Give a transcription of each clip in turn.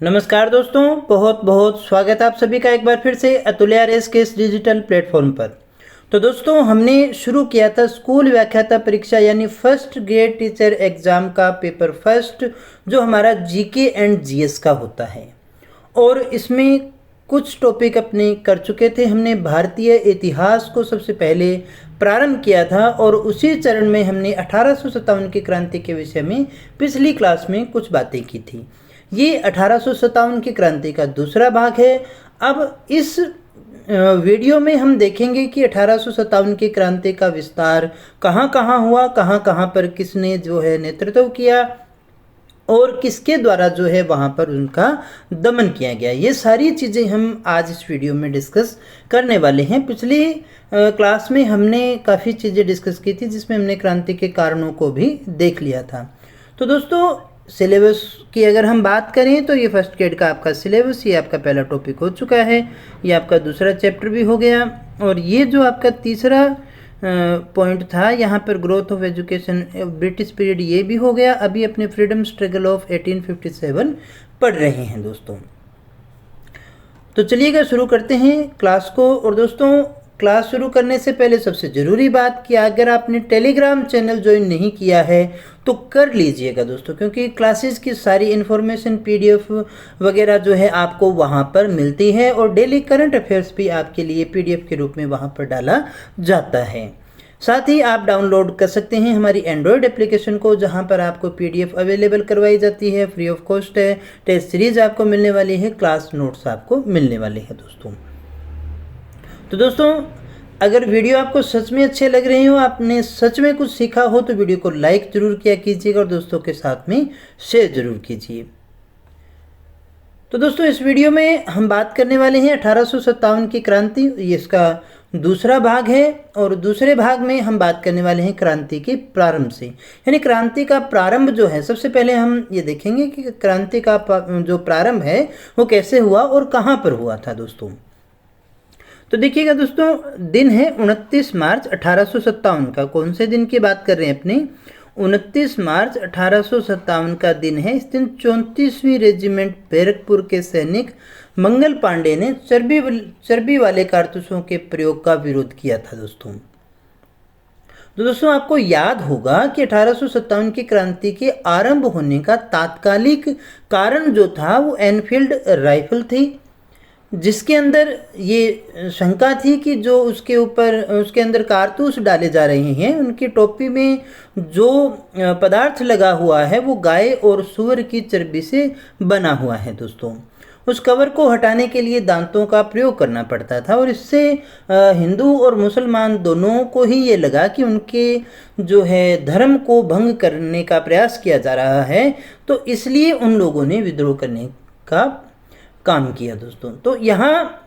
नमस्कार दोस्तों, बहुत बहुत स्वागत है आप सभी का एक बार फिर से अतुल्या रेस के इस डिजिटल प्लेटफॉर्म पर। तो दोस्तों, हमने शुरू किया था स्कूल व्याख्याता परीक्षा यानी फर्स्ट ग्रेड टीचर एग्ज़ाम का पेपर फर्स्ट, जो हमारा जीके एंड जीएस का होता है। और इसमें कुछ टॉपिक अपने कर चुके थे। हमने भारतीय इतिहास को सबसे पहले प्रारंभ किया था और उसी चरण में हमने 1857 की क्रांति के विषय में पिछली क्लास में कुछ बातें की थी। ये 1857 की क्रांति का दूसरा भाग है। अब इस वीडियो में हम देखेंगे कि 1857 की क्रांति का विस्तार कहाँ कहाँ हुआ, कहाँ कहाँ पर किसने जो है नेतृत्व किया और किसके द्वारा जो है वहाँ पर उनका दमन किया गया। ये सारी चीज़ें हम आज इस वीडियो में डिस्कस करने वाले हैं। पिछली क्लास में हमने काफ़ी चीज़ें डिस्कस की थी जिसमें हमने क्रांति के कारणों को भी देख लिया था। तो दोस्तों, सिलेबस की अगर हम बात करें तो ये फर्स्ट ग्रेड का आपका सिलेबस, ये आपका पहला टॉपिक हो चुका है, ये आपका दूसरा चैप्टर भी हो गया। और ये जो आपका तीसरा पॉइंट था यहाँ पर growth of education British period, ये भी हो गया। अभी अपने फ्रीडम स्ट्रगल ऑफ 1857 पढ़ रहे हैं दोस्तों। तो चलिएगा शुरू करते हैं क्लास को। और दोस्तों, क्लास शुरू करने से पहले सबसे ज़रूरी बात कि अगर आपने टेलीग्राम चैनल ज्वाइन नहीं किया है तो कर लीजिएगा दोस्तों, क्योंकि क्लासेस की सारी इन्फॉर्मेशन पीडीएफ वगैरह जो है आपको वहाँ पर मिलती है और डेली करंट अफेयर्स भी आपके लिए पीडीएफ के रूप में वहाँ पर डाला जाता है। साथ ही आप डाउनलोड कर सकते हैं हमारी एंड्रॉयड एप्लीकेशन को, जहाँ पर आपको पीडीएफ अवेलेबल करवाई जाती है, फ्री ऑफ कॉस्ट है। टेस्ट सीरीज आपको मिलने वाली है, क्लास नोट्स आपको मिलने वाले हैं दोस्तों। तो दोस्तों, अगर वीडियो आपको सच में अच्छे लग रहे हो, आपने सच में कुछ सीखा हो, तो वीडियो को लाइक ज़रूर किया कीजिएगा और दोस्तों के साथ में शेयर ज़रूर कीजिए। तो दोस्तों, इस वीडियो में हम बात करने वाले हैं 1857 की क्रांति, ये इसका दूसरा भाग है। और दूसरे भाग में हम बात करने वाले हैं क्रांति के प्रारंभ से, यानी क्रांति का प्रारंभ जो है, सबसे पहले हम ये देखेंगे कि क्रांति का जो प्रारंभ है वो कैसे हुआ और कहाँ पर हुआ था दोस्तों। तो देखिएगा दोस्तों, दिन है 29 मार्च 1857 का। कौन से दिन की बात कर रहे हैं अपने? 29 मार्च 1857 का दिन है। इस दिन 34वीं रेजिमेंट बैरकपुर के सैनिक मंगल पांडे ने चर्बी वाले कारतूसों के प्रयोग का विरोध किया था दोस्तों। तो दोस्तों, आपको याद होगा कि 1857 की क्रांति के आरंभ होने का तात्कालिक कारण जो था वो एनफील्ड राइफल थी, जिसके अंदर ये शंका थी कि जो उसके अंदर कारतूस डाले जा रहे हैं, उनकी टोपी में जो पदार्थ लगा हुआ है वो गाय और सूअर की चर्बी से बना हुआ है दोस्तों। उस कवर को हटाने के लिए दांतों का प्रयोग करना पड़ता था और इससे हिंदू और मुसलमान दोनों को ही ये लगा कि उनके जो है धर्म को भंग करने का प्रयास किया जा रहा है, तो इसलिए उन लोगों ने विद्रोह करने का काम किया दोस्तों। तो यहाँ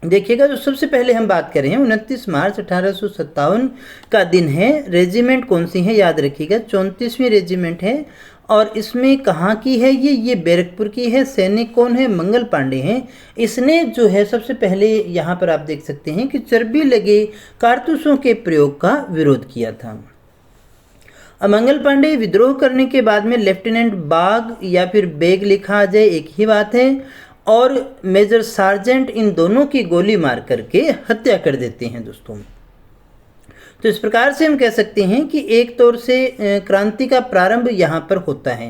देखिएगा, जो सबसे पहले हम बात करें 29 मार्च 1857 का दिन है। रेजिमेंट कौन सी है याद रखिएगा, 34वीं रेजिमेंट है। और इसमें कहाँ की है ये बैरकपुर की है। सैनिक कौन है? मंगल पांडे हैं। इसने जो है सबसे पहले यहाँ पर आप देख सकते हैं कि चर्बी लगे कारतूसों के प्रयोग का विरोध किया था। मंगल पांडे विद्रोह करने के बाद में लेफ्टिनेंट बाग या फिर बेग लिखा आ जाए, एक ही बात है, और मेजर सार्जेंट, इन दोनों की गोली मार करके हत्या कर देते हैं दोस्तों। तो इस प्रकार से हम कह सकते हैं कि एक तौर से क्रांति का प्रारंभ यहाँ पर होता है।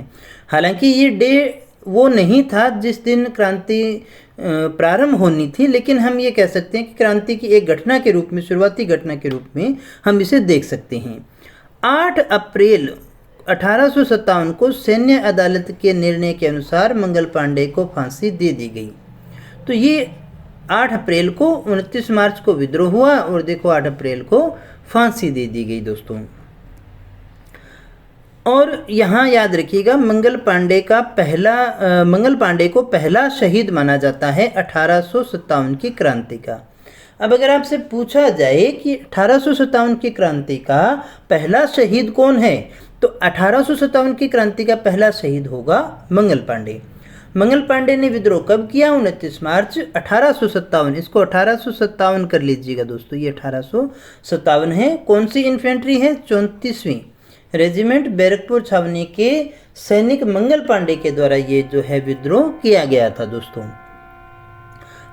हालांकि ये डे वो नहीं था जिस दिन क्रांति प्रारंभ होनी थी, लेकिन हम ये कह सकते हैं कि क्रांति की एक घटना के रूप में, शुरुआती घटना के रूप में हम इसे देख सकते हैं। 8 अप्रैल 1857 को सैन्य अदालत के निर्णय के अनुसार मंगल पांडे को फांसी दे दी गई। तो ये 8 अप्रैल को, 29 मार्च को विद्रोह हुआ और देखो 8 अप्रैल को फांसी दे दी गई दोस्तों। और यहाँ याद रखिएगा, मंगल पांडे को पहला शहीद माना जाता है 1857 की क्रांति का। अब अगर आपसे पूछा जाए कि 1857 की क्रांति का पहला शहीद कौन है, तो 1857 की क्रांति का पहला शहीद होगा मंगल पांडे। मंगल पांडे ने विद्रोह कब किया? 29 मार्च 1857। इसको 1857 कर लीजिएगा दोस्तों, ये 1857 है। कौन सी इन्फेंट्री है? 34वीं रेजिमेंट बैरकपुर छावनी के सैनिक मंगल पांडे के द्वारा ये जो है विद्रोह किया गया था दोस्तों।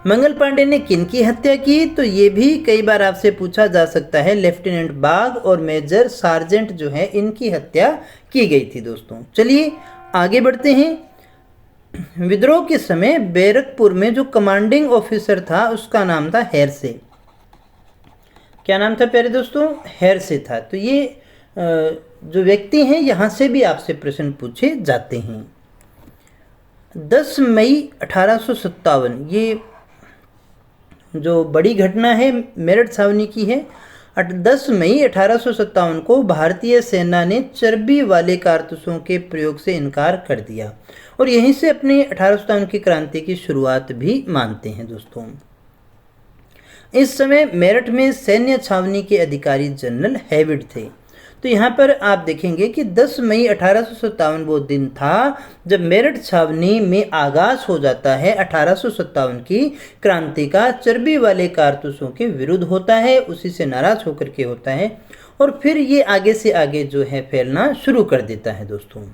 मंगल पांडे ने किन की हत्या की, तो ये भी कई बार आपसे पूछा जा सकता है। लेफ्टिनेंट बाग और मेजर सार्जेंट जो है इनकी हत्या की गई थी दोस्तों। चलिए आगे बढ़ते हैं। विद्रोह के समय बैरकपुर में जो कमांडिंग ऑफिसर था उसका नाम था हेरसे। क्या नाम था प्यारे दोस्तों? हेरसे था। तो ये जो व्यक्ति हैं यहाँ से भी आपसे प्रश्न पूछे जाते हैं। 10 मई 1857 ये जो बड़ी घटना है मेरठ छावनी की है। 10 मई 1857 को भारतीय सेना ने चर्बी वाले कारतूसों के प्रयोग से इनकार कर दिया और यहीं से अपने 1857 की क्रांति की शुरुआत भी मानते हैं दोस्तों। इस समय मेरठ में सैन्य छावनी के अधिकारी जनरल हैविड थे। तो यहाँ पर आप देखेंगे कि 10 मई 1857 वो दिन था जब मेरठ छावनी में आगाज हो जाता है 1857 की क्रांति का। चर्बी वाले कारतूसों के विरुद्ध होता है, उसी से नाराज होकर के होता है और फिर ये आगे से आगे जो है फैलना शुरू कर देता है दोस्तों।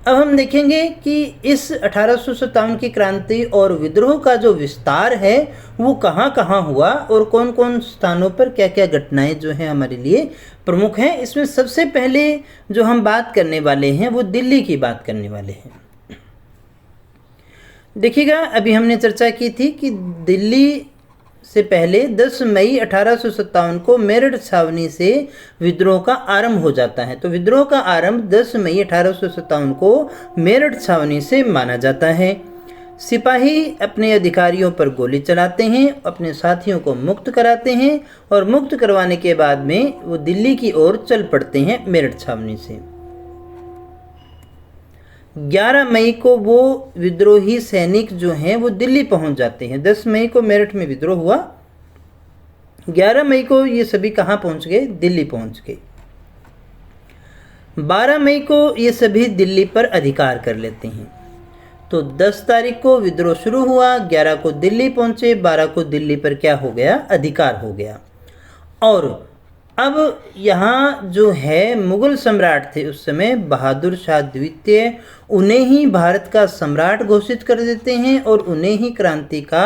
अब हम देखेंगे कि इस 1857 की क्रांति और विद्रोह का जो विस्तार है वो कहाँ कहाँ हुआ और कौन कौन स्थानों पर क्या क्या घटनाएं जो हैं हमारे लिए प्रमुख हैं। इसमें सबसे पहले जो हम बात करने वाले हैं वो दिल्ली की बात करने वाले हैं। देखिएगा, अभी हमने चर्चा की थी कि दिल्ली से पहले 10 मई 1857 को मेरठ छावनी से विद्रोह का आरंभ हो जाता है। तो विद्रोह का आरंभ 10 मई 1857 को मेरठ छावनी से माना जाता है। सिपाही अपने अधिकारियों पर गोली चलाते हैं, अपने साथियों को मुक्त कराते हैं और मुक्त करवाने के बाद में वो दिल्ली की ओर चल पड़ते हैं मेरठ छावनी से। 11 मई को वो विद्रोही सैनिक जो हैं वो दिल्ली पहुंच जाते हैं। 10 मई को मेरठ में विद्रोह हुआ, 11 मई को ये सभी कहाँ पहुंच गए? दिल्ली पहुंच गए। 12 मई को ये सभी दिल्ली पर अधिकार कर लेते हैं। तो 10 तारीख को विद्रोह शुरू हुआ, 11 को दिल्ली पहुंचे, 12 को दिल्ली पर क्या हो गया? अधिकार हो गया। और अब यहाँ जो है मुगल सम्राट थे उस समय बहादुर शाह द्वितीय, उन्हें ही भारत का सम्राट घोषित कर देते हैं और उन्हें ही क्रांति का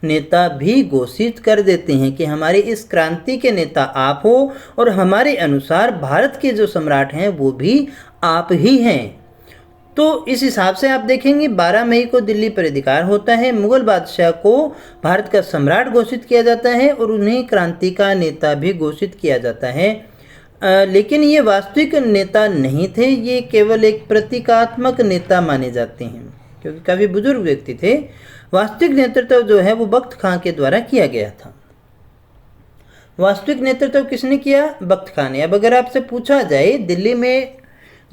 नेता भी घोषित कर देते हैं कि हमारे इस क्रांति के नेता आप हो और हमारे अनुसार भारत के जो सम्राट हैं वो भी आप ही हैं। तो इस हिसाब से आप देखेंगे 12 मई को दिल्ली पर अधिकार होता है, मुगल बादशाह को भारत का सम्राट घोषित किया जाता है और उन्हें क्रांति का नेता भी घोषित किया जाता है। लेकिन ये वास्तविक नेता नहीं थे, ये केवल एक प्रतीकात्मक नेता माने जाते हैं क्योंकि काफ़ी बुजुर्ग व्यक्ति थे। वास्तविक नेतृत्व जो है वो बख्त खां के द्वारा किया गया था। वास्तविक नेतृत्व किसने किया? बख्त खां ने। अब अगर आपसे पूछा जाए दिल्ली में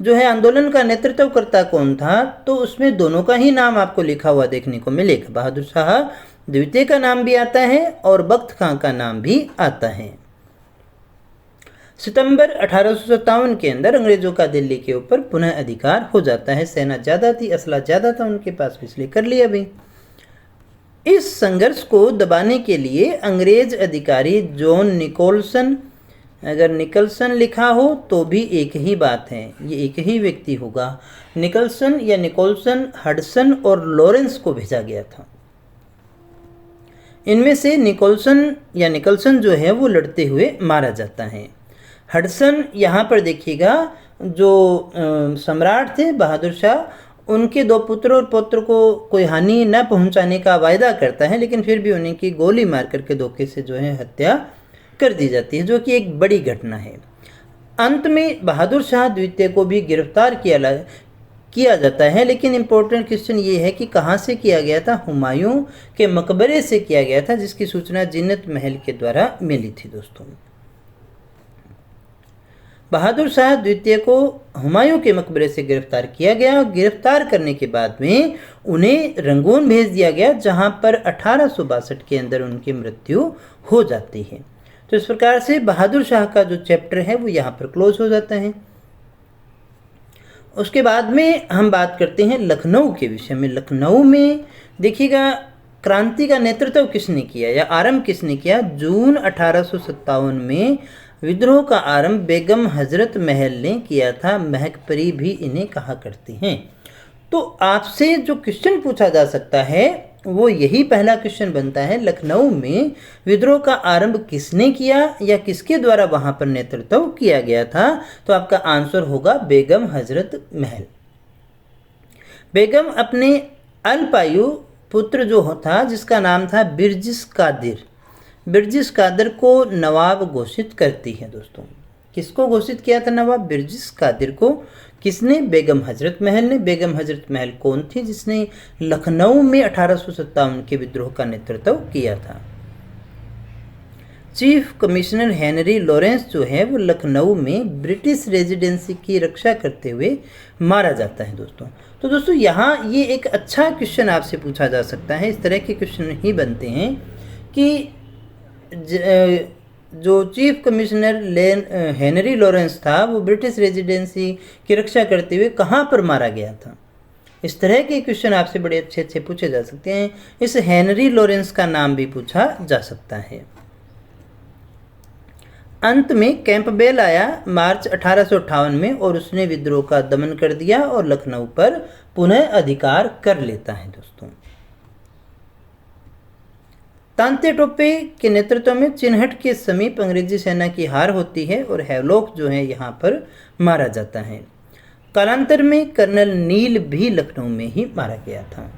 जो है आंदोलन का नेतृत्व करता कौन था, तो उसमें दोनों का ही नाम आपको लिखा हुआ देखने को मिलेगा। बहादुर शाह द्वितीय का नाम भी आता है और बख्त खां का नाम भी आता है। सितंबर 1857 के अंदर अंग्रेजों का दिल्ली के ऊपर पुनः अधिकार हो जाता है। सेना ज़्यादा थी, असला ज़्यादा था उनके पास, इसलिए कर लिया भी। इस संघर्ष को दबाने के लिए अंग्रेज अधिकारी जॉन निकोलसन, अगर निकलसन लिखा हो तो भी एक ही बात है, ये एक ही व्यक्ति होगा। निकलसन या निकोलसन, हडसन और लॉरेंस को भेजा गया था। इनमें से निकोलसन या निकलसन जो है वो लड़ते हुए मारा जाता है। हडसन यहाँ पर देखिएगा जो सम्राट थे बहादुर शाह, उनके 2 पुत्र और पौत्र को कोई हानि न पहुँचाने का वायदा करता है, लेकिन फिर भी उन्हें की गोली मार करके धोखे से जो है हत्या कर दी जाती है, जो कि एक बड़ी घटना है। अंत में बहादुर शाह द्वितीय को भी गिरफ्तार किया जाता है, लेकिन इम्पोर्टेंट क्वेश्चन ये है कि कहाँ से किया गया था? हुमायूं के मकबरे से किया गया था, जिसकी सूचना जिन्नत महल के द्वारा मिली थी दोस्तों। बहादुर शाह द्वितीय को हुमायूं के मकबरे से गिरफ्तार किया गया और गिरफ्तार करने के बाद में उन्हें रंगून भेज दिया गया, जहां पर 1862 के अंदर उनकी मृत्यु हो जाती है। तो इस प्रकार से बहादुर शाह का जो चैप्टर है वो यहाँ पर क्लोज हो जाता है। उसके बाद में हम बात करते हैं लखनऊ के विषय में। लखनऊ में देखिएगा क्रांति का नेतृत्व किसने किया या आरंभ किसने किया? जून 1857 में विद्रोह का आरंभ बेगम हजरत महल ने किया था। महकपरी भी इन्हें कहा करती हैं। तो आपसे जो क्वेश्चन पूछा जा सकता है वो यही पहला क्वेश्चन बनता है, लखनऊ में विद्रोह का आरंभ किसने किया या किसके द्वारा वहां पर नेतृत्व किया गया था? तो आपका आंसर होगा बेगम हजरत महल। बेगम अपने अल्पायु पुत्र जो था जिसका नाम था बिरजिस कादिर को नवाब घोषित करती है। दोस्तों किसको घोषित किया था नवाब? बिरजिस कादिर को। किसने? बेगम हजरत महल ने। बेगम हजरत महल कौन थी जिसने लखनऊ में 1857 के विद्रोह का नेतृत्व किया था? चीफ कमिश्नर हेनरी लॉरेंस जो है वो लखनऊ में ब्रिटिश रेजिडेंसी की रक्षा करते हुए मारा जाता है। दोस्तों तो दोस्तों यहाँ ये एक अच्छा क्वेश्चन आपसे पूछा जा सकता है। इस तरह के क्वेश्चन ही बनते हैं कि जो चीफ कमिश्नर हेनरी लॉरेंस था वो ब्रिटिश रेजिडेंसी की रक्षा करते हुए कहाँ पर मारा गया था। इस तरह के क्वेश्चन आपसे बड़े अच्छे अच्छे पूछे जा सकते हैं। इस हेनरी लॉरेंस का नाम भी पूछा जा सकता है। अंत में कैंपबेल आया मार्च 1858 में और उसने विद्रोह का दमन कर दिया और लखनऊ पर पुनः अधिकार कर लेता है। दोस्तों तांते टोपे के नेतृत्व में चिन्हट के समीप अंग्रेजी सेना की हार होती है और हैवलॉक जो है यहाँ पर मारा जाता है। कालांतर में कर्नल नील भी लखनऊ में ही मारा गया था।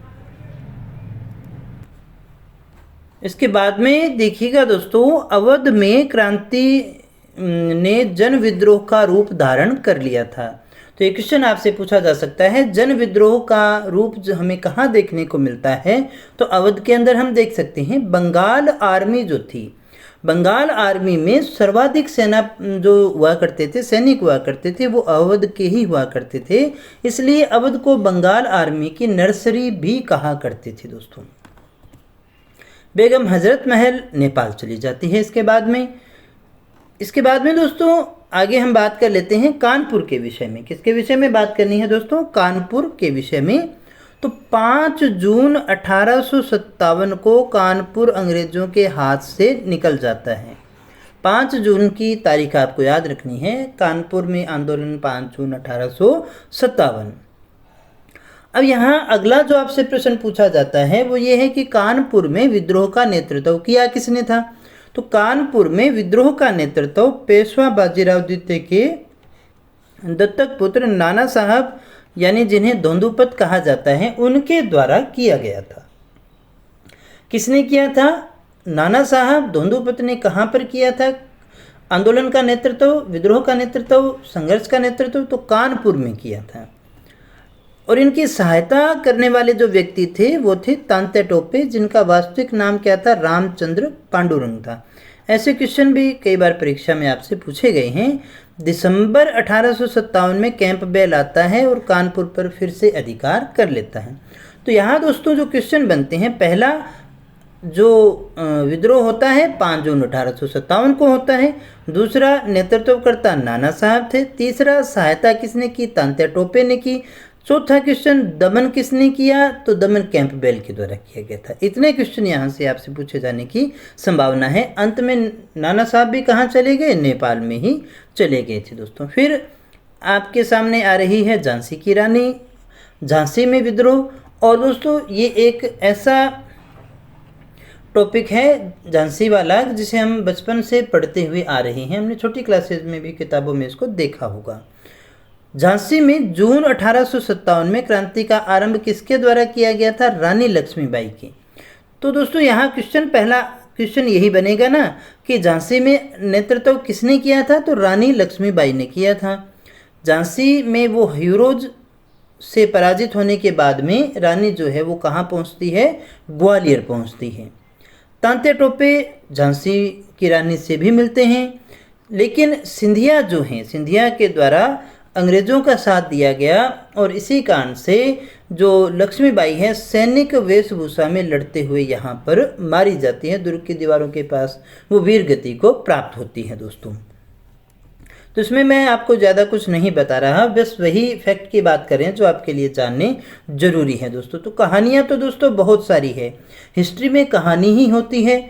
इसके बाद में देखिएगा दोस्तों, अवध में क्रांति ने जन विद्रोह का रूप धारण कर लिया था। तो ये क्वेश्चन आपसे पूछा जा सकता है, जन विद्रोह का रूप जो हमें कहाँ देखने को मिलता है? तो अवध के अंदर हम देख सकते हैं बंगाल आर्मी जो थी, बंगाल आर्मी में सर्वाधिक सेना जो हुआ करते थे, सैनिक हुआ करते थे, वो अवध के ही हुआ करते थे। इसलिए अवध को बंगाल आर्मी की नर्सरी भी कहा करते थे। दोस्तों बेगम हजरत महल नेपाल चली जाती है। इसके बाद में दोस्तों आगे हम बात कर लेते हैं कानपुर के विषय में। किसके विषय में बात करनी है दोस्तों? कानपुर के विषय में। तो 5 जून 1857 को कानपुर अंग्रेजों के हाथ से निकल जाता है। 5 जून की तारीख आपको याद रखनी है। कानपुर में आंदोलन 5 जून 1857। अब यहाँ अगला जो आपसे प्रश्न पूछा जाता है वो ये है कि कानपुर में विद्रोह का नेतृत्व किया किसने था? तो कानपुर में विद्रोह का नेतृत्व पेशवा बाजीराव द्वितीय के दत्तक पुत्र नाना साहब यानी जिन्हें धोंदूपत कहा जाता है उनके द्वारा किया गया था। किसने किया था? नाना साहब धोंदूपत ने कहाँ पर किया था आंदोलन का नेतृत्व, विद्रोह का नेतृत्व, संघर्ष का नेतृत्व? तो कानपुर में किया था। और इनकी सहायता करने वाले जो व्यक्ति थे वो थे तांते टोपे, जिनका वास्तविक नाम क्या था? रामचंद्र पांडुरंग था। ऐसे क्वेश्चन भी कई बार परीक्षा में आपसे पूछे गए हैं। दिसंबर 1857 में कैंपबेल आता है और कानपुर पर फिर से अधिकार कर लेता है। तो यहाँ दोस्तों जो क्वेश्चन बनते हैं, पहला जो विद्रोह होता है 5 जून 1857 को होता है। दूसरा नेतृत्वकर्ता नाना साहब थे। तीसरा सहायता किसने की? तांते टोपे ने की। चौथा क्वेश्चन दमन किसने किया? तो दमन कैंपबेल के द्वारा किया गया था। इतने क्वेश्चन यहाँ से आपसे पूछे जाने की संभावना है। अंत में नाना साहब भी कहाँ चले गए? नेपाल में ही चले गए थे। दोस्तों फिर आपके सामने आ रही है झांसी की रानी, झांसी में विद्रोह। और दोस्तों ये एक ऐसा टॉपिक है झांसी वाला जिसे हम बचपन से पढ़ते हुए आ रहे हैं। हमने छोटी क्लासेज में भी किताबों में इसको देखा होगा। झांसी में जून 1857 में क्रांति का आरंभ किसके द्वारा किया गया था? रानी लक्ष्मीबाई की। तो दोस्तों यहाँ पहला क्वेश्चन यही बनेगा ना कि झांसी में नेतृत्व किसने किया था? तो रानी लक्ष्मीबाई ने किया था। झांसी में वो ह्यूरोज से पराजित होने के बाद में रानी जो है वो कहाँ पहुँचती है? ग्वालियर पहुँचती है। तांते टोपे झांसी की रानी से भी मिलते हैं, लेकिन सिंधिया जो हैं, सिंधिया के द्वारा अंग्रेजों का साथ दिया गया और इसी कारण से जो लक्ष्मीबाई है सैनिक वेशभूषा में लड़ते हुए यहाँ पर मारी जाती है। दुर्ग की दीवारों के पास वो वीर गति को प्राप्त होती है। दोस्तों तो इसमें मैं आपको ज़्यादा कुछ नहीं बता रहा, बस वही फैक्ट की बात करें जो आपके लिए जानने जरूरी है दोस्तों। तो कहानियाँ तो दोस्तों बहुत सारी है, हिस्ट्री में कहानी ही होती है।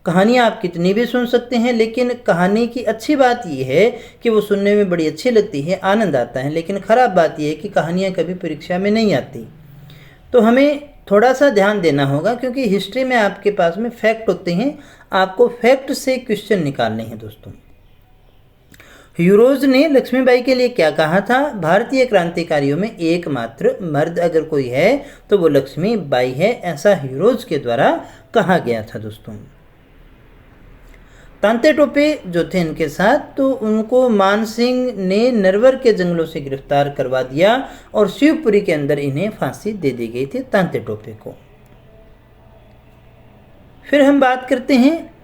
कहानियाँ आप कितनी भी सुन सकते हैं, लेकिन कहानी की अच्छी बात यह है कि वो सुनने में बड़ी अच्छी लगती है, आनंद आता है। लेकिन ख़राब बात यह है कि कहानियाँ कभी परीक्षा में नहीं आती। तो हमें थोड़ा सा ध्यान देना होगा, क्योंकि हिस्ट्री में आपके पास में फैक्ट होते हैं, आपको फैक्ट से क्वेश्चन निकालने हैं दोस्तों। ह्यूरोज ने लक्ष्मीबाई के लिए क्या कहा था? भारतीय क्रांतिकारियों में एकमात्र मर्द अगर कोई है तो वो लक्ष्मीबाई है, ऐसा ह्यूरोज के द्वारा कहा गया था दोस्तों। तांते टोपे जो थे इनके साथ, तो उनको मान सिंह ने नरवर के जंगलों से गिरफ्तार करवा दिया और शिवपुरी के अंदर इन्हें फांसी दे दी गई थी, तांते टोपे को। फिर हम बात करते हैं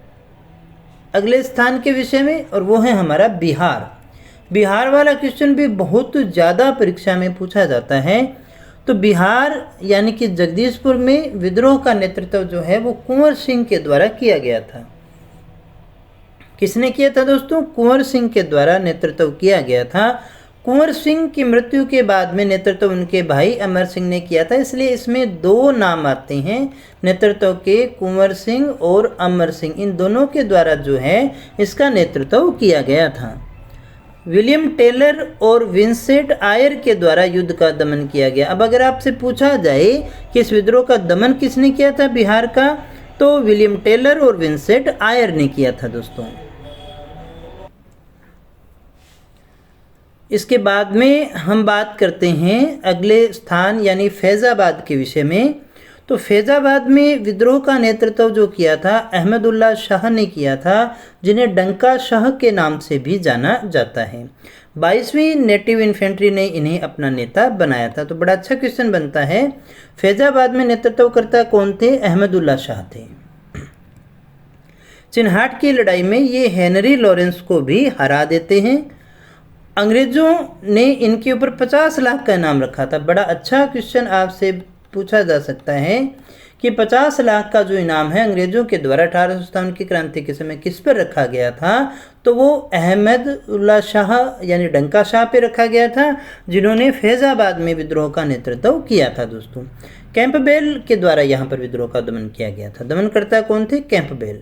अगले स्थान के विषय में, और वो है हमारा बिहार। बिहार वाला क्वेश्चन भी बहुत ज़्यादा परीक्षा में पूछा जाता है। तो बिहार यानी कि जगदीशपुर में विद्रोह का नेतृत्व जो है वो कुंवर सिंह के द्वारा किया गया था। किसने किया था दोस्तों? कुंवर सिंह के द्वारा नेतृत्व किया गया था। कुंवर सिंह की मृत्यु के बाद में नेतृत्व उनके भाई अमर सिंह ने किया था, इसलिए इसमें दो नाम आते हैं नेतृत्व के, कुंवर सिंह और अमर सिंह। इन दोनों के द्वारा जो है इसका नेतृत्व किया गया था। विलियम टेलर और विंसेंट आयर के द्वारा युद्ध का दमन किया गया। अब अगर आपसे पूछा जाए कि इस विद्रोह का दमन किसने किया था बिहार का, तो विलियम टेलर और विंसेंट आयर ने किया था दोस्तों। इसके बाद में हम बात करते हैं अगले स्थान यानी फैज़ाबाद के विषय में। तो फैज़ाबाद में विद्रोह का नेतृत्व जो किया था अहमदुल्ला शाह ने किया था, जिन्हें डंका शाह के नाम से भी जाना जाता है। 22वीं नेटिव इन्फेंट्री ने इन्हें अपना नेता बनाया था। तो बड़ा अच्छा क्वेश्चन बनता है, फैज़ाबाद में नेतृत्वकर्ता कौन थे? अहमदुल्ला शाह थे। चिन्हाट की लड़ाई में ये हेनरी लॉरेंस को भी हरा देते हैं। अंग्रेजों ने इनके ऊपर 50 लाख का इनाम रखा था। बड़ा अच्छा क्वेश्चन आपसे पूछा जा सकता है कि 50 लाख का जो इनाम है अंग्रेजों के द्वारा 1857 की क्रांति के समय किस पर रखा गया था? तो वो अहमदुल्ला शाह यानी डंका शाह पे रखा गया था, जिन्होंने फैज़ाबाद में विद्रोह का नेतृत्व किया था दोस्तों। कैंपबेल के द्वारा यहाँ पर विद्रोह का दमन किया गया था। दमनकर्ता कौन थे? कैंपबेल।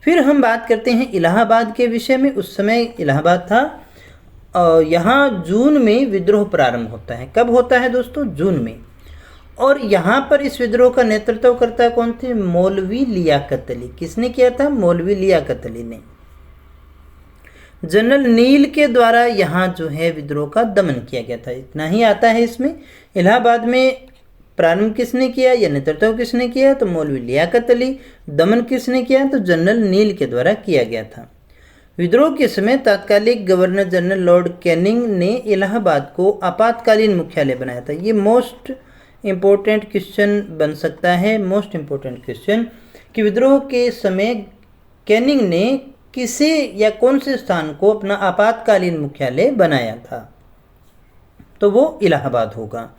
फिर हम बात करते हैं इलाहाबाद के विषय में। उस समय इलाहाबाद था और यहाँ जून में विद्रोह प्रारंभ होता है। कब होता है दोस्तों? जून में। और यहाँ पर इस विद्रोह का नेतृत्व करता कौन थे? मौलवी लियाकत अली। किसने किया था? मौलवी लियाकत अली ने। जनरल नील के द्वारा यहाँ जो है विद्रोह का दमन किया गया था। इतना ही आता है इसमें। इलाहाबाद में प्रारंभ किसने किया या नेतृत्व किसने किया? तो मौलवी लियाकत अली। दमन किसने किया? तो जनरल नील के द्वारा किया गया था। विद्रोह के समय तत्कालिक गवर्नर जनरल लॉर्ड कैनिंग ने इलाहाबाद को आपातकालीन मुख्यालय बनाया था। ये मोस्ट इम्पोर्टेंट क्वेश्चन बन सकता है, मोस्ट इम्पोर्टेंट क्वेश्चन कि विद्रोह के समय कैनिंग ने किसे या कौन से स्थान को अपना आपातकालीन मुख्यालय बनाया था? तो वो इलाहाबाद होगा।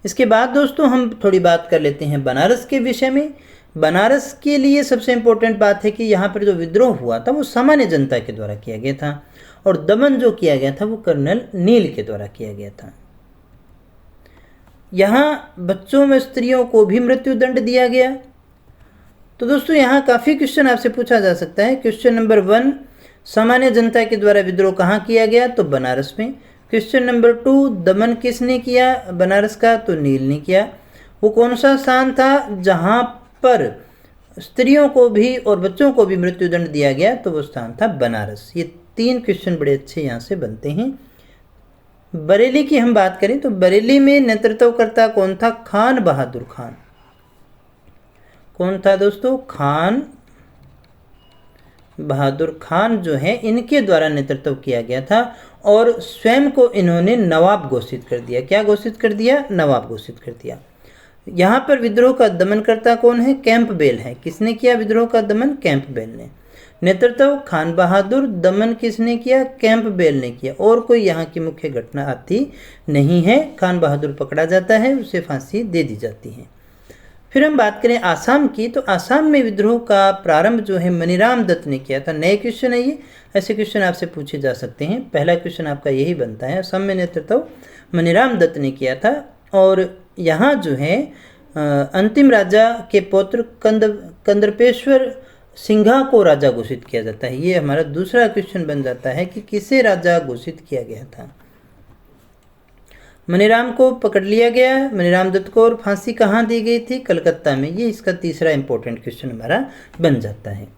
इसके बाद दोस्तों हम थोड़ी बात कर लेते हैं बनारस के विषय में। बनारस के लिए सबसे इम्पोर्टेंट बात है कि यहाँ पर जो विद्रोह हुआ था वो सामान्य जनता के द्वारा किया गया था, और दमन जो किया गया था वो कर्नल नील के द्वारा किया गया था। यहाँ बच्चों व स्त्रियों को भी मृत्यु दंड दिया गया। तो दोस्तों यहाँ काफ़ी क्वेश्चन आपसे पूछा जा सकता है। क्वेश्चन नंबर 1, सामान्य जनता के द्वारा विद्रोह कहाँ किया गया? तो बनारस में। क्वेश्चन नंबर 2, दमन किसने किया बनारस का? तो नील ने किया। वो कौन सा स्थान था जहाँ पर स्त्रियों को भी और बच्चों को भी मृत्युदंड दिया गया? तो वो स्थान था बनारस। ये 3 क्वेश्चन बड़े अच्छे यहाँ से बनते हैं। बरेली की हम बात करें तो बरेली में नेतृत्वकर्ता कौन था? खान बहादुर खान। कौन था दोस्तों? खान बहादुर खान जो है इनके द्वारा नेतृत्व किया गया था, और स्वयं को इन्होंने नवाब घोषित कर दिया। क्या घोषित कर दिया? नवाब घोषित कर दिया। यहाँ पर विद्रोह का दमनकर्ता कौन है? कैंपबेल है। किसने किया विद्रोह का दमन? कैंपबेल ने। नेतृत्व खान बहादुर, दमन किसने किया? कैंपबेल ने किया। और कोई यहाँ की मुख्य घटना आती नहीं है। खान बहादुर पकड़ा जाता है, उसे फांसी दे दी जाती है। फिर हम बात करें आसाम की, तो आसाम में विद्रोह का प्रारंभ जो है मनीराम दत्त ने किया था। नए क्वेश्चन है ये, ऐसे क्वेश्चन आपसे पूछे जा सकते हैं। पहला क्वेश्चन आपका यही बनता है। असम में नेतृत्व मनीराम दत्त ने किया था। और यहाँ जो है अंतिम राजा के पुत्र कंदर्पेश्वर सिंघा को राजा घोषित किया जाता है। ये हमारा दूसरा क्वेश्चन बन जाता है कि किसे राजा घोषित किया गया था। मनीराम को पकड़ लिया गया, मनीराम दत्त को, और फांसी कहाँ दी गई थी? कलकत्ता में। ये इसका तीसरा इंपॉर्टेंट क्वेश्चन हमारा बन जाता है।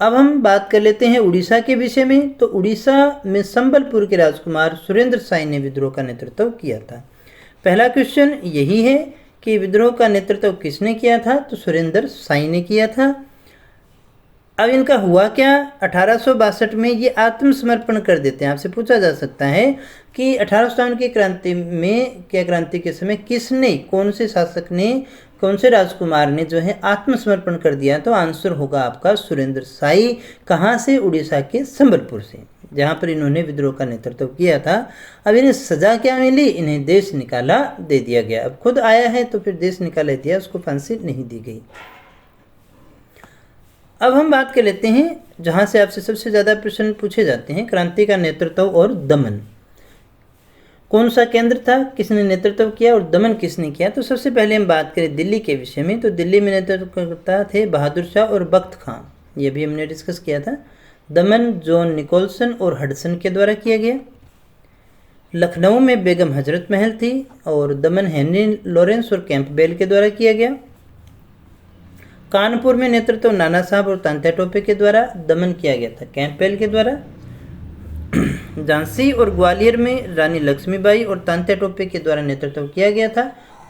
अब हम बात कर लेते हैं उड़ीसा के विषय में। तो उड़ीसा में संबलपुर के राजकुमार सुरेंद्र साई ने विद्रोह का नेतृत्व किया था। पहला क्वेश्चन यही है कि विद्रोह का नेतृत्व किसने किया था? तो सुरेंद्र साई ने किया था। अब इनका हुआ क्या? 1862 में ये आत्मसमर्पण कर देते हैं। आपसे पूछा जा सकता है कि 1857 की क्रांति में, क्या क्रांति के समय किसने, कौन से शासक ने, कौन से राजकुमार ने जो है आत्मसमर्पण कर दिया? तो आंसर होगा आपका सुरेंद्र साई। कहाँ से? उड़ीसा के संबलपुर से, जहाँ पर इन्होंने विद्रोह का नेतृत्व किया था। अब इन्हें सजा क्या मिली? इन्हें देश निकाला दे दिया गया। अब खुद आया है तो फिर देश निकाला दिया, उसको फांसी नहीं दी गई। अब हम बात कर लेते हैं जहाँ से आपसे सबसे ज़्यादा प्रश्न पूछे जाते हैं, क्रांति का नेतृत्व और दमन। कौन सा केंद्र था, किसने नेतृत्व किया और दमन किसने किया? तो सबसे पहले हम बात करें दिल्ली के विषय में। तो दिल्ली में नेतृत्व करता थे बहादुर शाह और बख्त खां, ये भी हमने डिस्कस किया था। दमन जॉन निकोलसन और हडसन के द्वारा किया गया। लखनऊ में बेगम हजरत महल थी और दमन हेनरी लॉरेंस और कैंपबेल के द्वारा किया गया। कानपुर में नेतृत्व नाना साहब और तात्या टोपे के द्वारा, दमन किया गया था कैंपबेल के द्वारा। झांसी और ग्वालियर में रानी लक्ष्मीबाई और तात्या टोपे के द्वारा नेतृत्व किया गया था,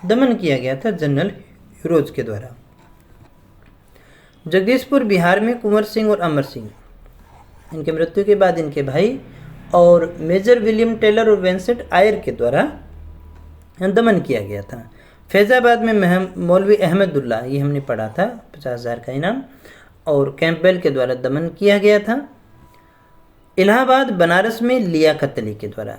दमन किया गया था जनरल हिरोज के द्वारा। जगदीशपुर बिहार में कुंवर सिंह और अमर सिंह, इनके मृत्यु के बाद इनके भाई, और मेजर विलियम टेलर और वेंसेंट आयर के द्वारा दमन किया गया था। फैज़ाबाद में मौलवी अहमदुल्ला, ये हमने पढ़ा था, 50,000 का इनाम, और कैंपबेल के द्वारा दमन किया गया था। इलाहाबाद बनारस में लियाकत अली के द्वारा,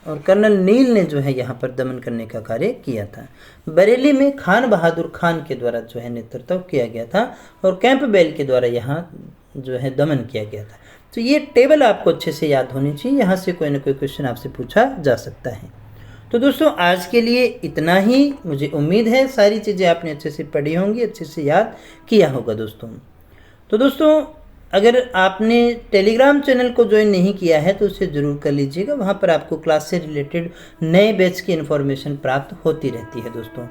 और कर्नल नील ने जो है यहाँ पर दमन करने का कार्य किया था। बरेली में खान बहादुर खान के द्वारा जो है नेतृत्व किया गया था, और कैंपबेल के द्वारा यहाँ जो है दमन किया गया था। तो ये टेबल आपको अच्छे से याद होनी चाहिए, यहाँ से कोई ना कोई क्वेश्चन आपसे पूछा जा सकता है। तो दोस्तों आज के लिए इतना ही। मुझे उम्मीद है सारी चीज़ें आपने अच्छे से पढ़ी होंगी, अच्छे से याद किया होगा दोस्तों। तो दोस्तों अगर आपने टेलीग्राम चैनल को ज्वाइन नहीं किया है तो उसे ज़रूर कर लीजिएगा, वहाँ पर आपको क्लास से रिलेटेड नए बैच की इन्फॉर्मेशन प्राप्त होती रहती है दोस्तों।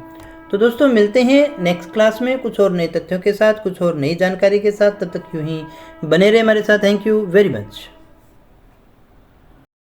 तो दोस्तों मिलते हैं नेक्स्ट क्लास में कुछ और नए तथ्यों के साथ, कुछ और नई जानकारी के साथ। तब तक यूँ ही बने रहे हमारे साथ। Thank you very much.